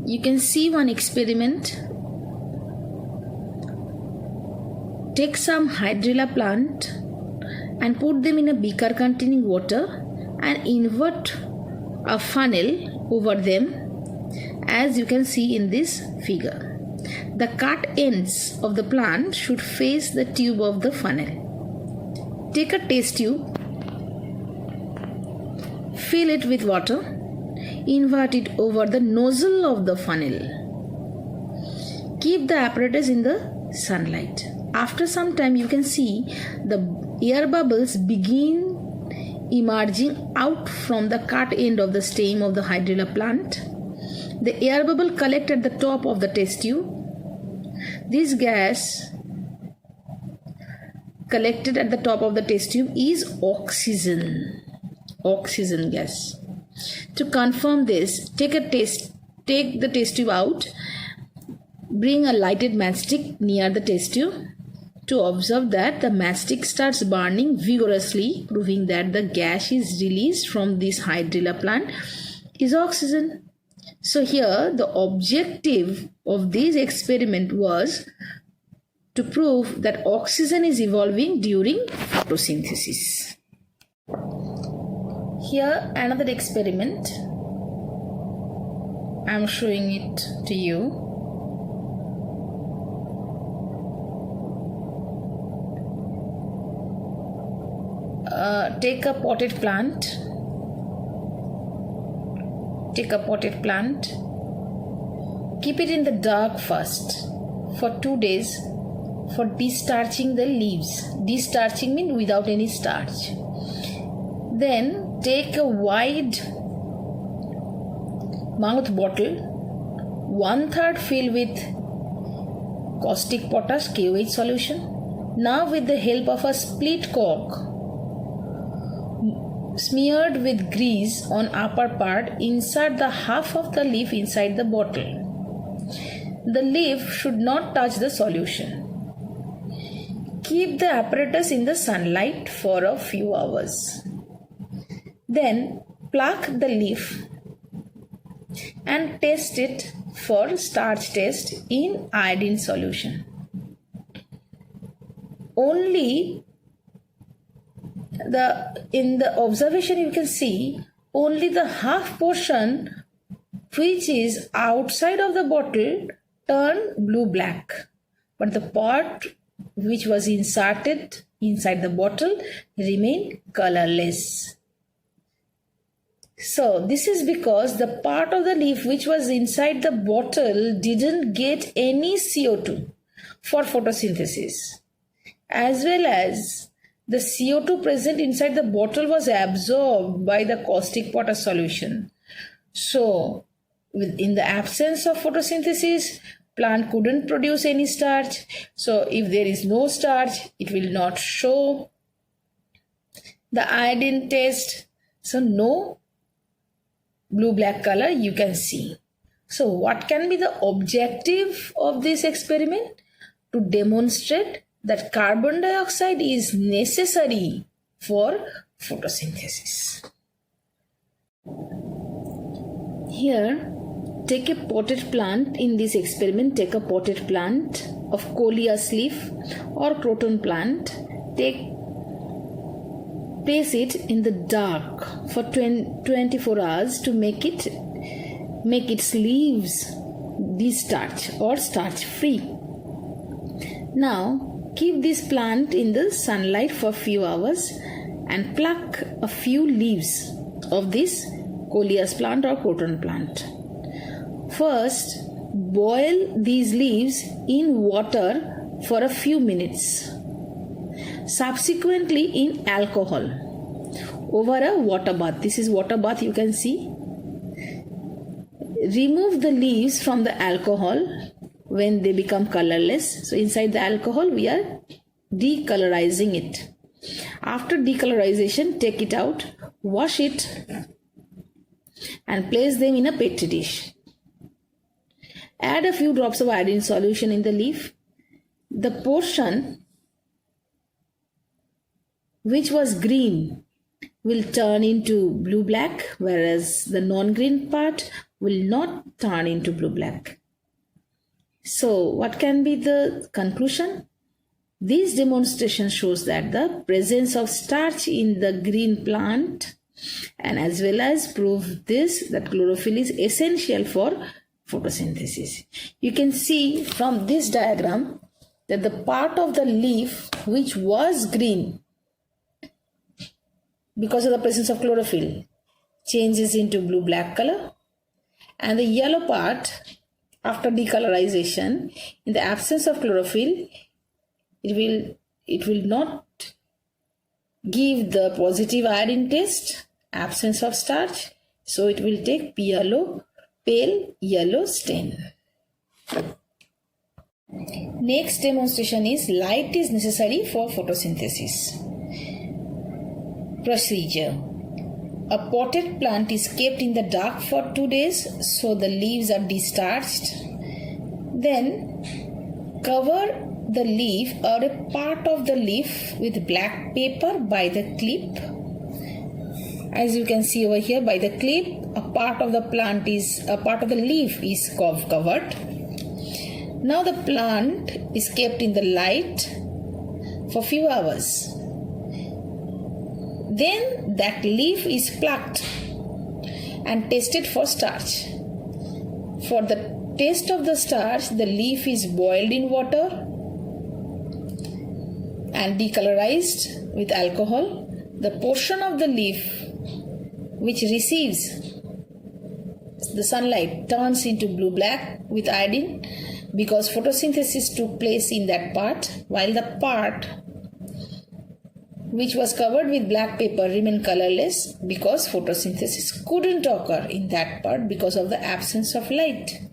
you can see one experiment. Take some hydrilla plant and put them in a beaker containing water and invert a funnel over them, as you can see in this figure. The cut ends of the plant should face the tube of the funnel. Take a test tube, fill it with water, invert it over the nozzle of the funnel. Keep the apparatus in the sunlight. After some time, you can see the air bubbles begin emerging out from the cut end of the stem of the hydrilla plant. The air bubble collects at the top of the test tube. This gas collected at the top of the test tube is oxygen gas. To confirm this, take the test tube out, bring a lighted matchstick near the test tube to observe that the matchstick starts burning vigorously, proving that the gas is released from this hydrilla plant is oxygen. So here the objective of this experiment was to prove that oxygen is evolving during photosynthesis. Here another experiment. I am showing it to you. Take a potted plant. Keep it in the dark first for 2 days for destarching the leaves. Destarching means without any starch. Then take a wide mouth bottle, 1/3 fill with caustic potash KOH solution. Now with the help of a split cork smeared with grease on upper part, insert the half of the leaf inside the bottle. The leaf should not touch the solution. Keep the apparatus in the sunlight for a few hours. Then pluck the leaf and test it for starch test in iodine solution. In the observation you can see only the half portion which is outside of the bottle turn blue-black, but the part which was inserted inside the bottle remained colorless. So this is because the part of the leaf which was inside the bottle didn't get any CO2 for photosynthesis, as well as the CO2 present inside the bottle was absorbed by the caustic potash solution. So in the absence of photosynthesis, plant couldn't produce any starch. So if there is no starch, it will not show the iodine test. So no blue-black color you can see. So what can be the objective of this experiment? To demonstrate that carbon dioxide is necessary for photosynthesis. Here, take a potted plant. In this experiment, take a potted plant of coleus leaf or croton plant. Place it in the dark for 24 hours to make its leaves destarch or starch free. Now, keep this plant in the sunlight for a few hours and pluck a few leaves of this coleus plant or croton plant. First, boil these leaves in water for a few minutes. Subsequently, in alcohol over a water bath. This is water bath, you can see. Remove the leaves from the alcohol when they become colorless. So inside the alcohol we are decolorizing it. After decolorization, take it out, wash it and place them in a petri dish. Add a few drops of iodine solution in the leaf. The portion which was green will turn into blue-black, whereas the non-green part will not turn into blue-black. So what can be the conclusion? This demonstration shows that the presence of starch in the green plant and as well as prove this that chlorophyll is essential for photosynthesis. You can see from this diagram that the part of the leaf which was green because of the presence of chlorophyll changes into blue-black color, and the yellow part after decolorization in the absence of chlorophyll it will not give the positive iodine taste, absence of starch, so it will take pale yellow stain. Next demonstration is light is necessary for photosynthesis. Procedure. A potted plant is kept in the dark for 2 days so the leaves are destarched. Then cover the leaf or a part of the leaf with black paper by the clip. As you can see over here, by the clip, a part of the leaf is covered. Now the plant is kept in the light for few hours. Then that leaf is plucked and tested for starch. For the taste of the starch, the leaf is boiled in water and decolorized with alcohol. The portion of the leaf which receives the sunlight turns into blue-black with iodine because photosynthesis took place in that part, while the part which was covered with black paper remained colorless because photosynthesis couldn't occur in that part because of the absence of light.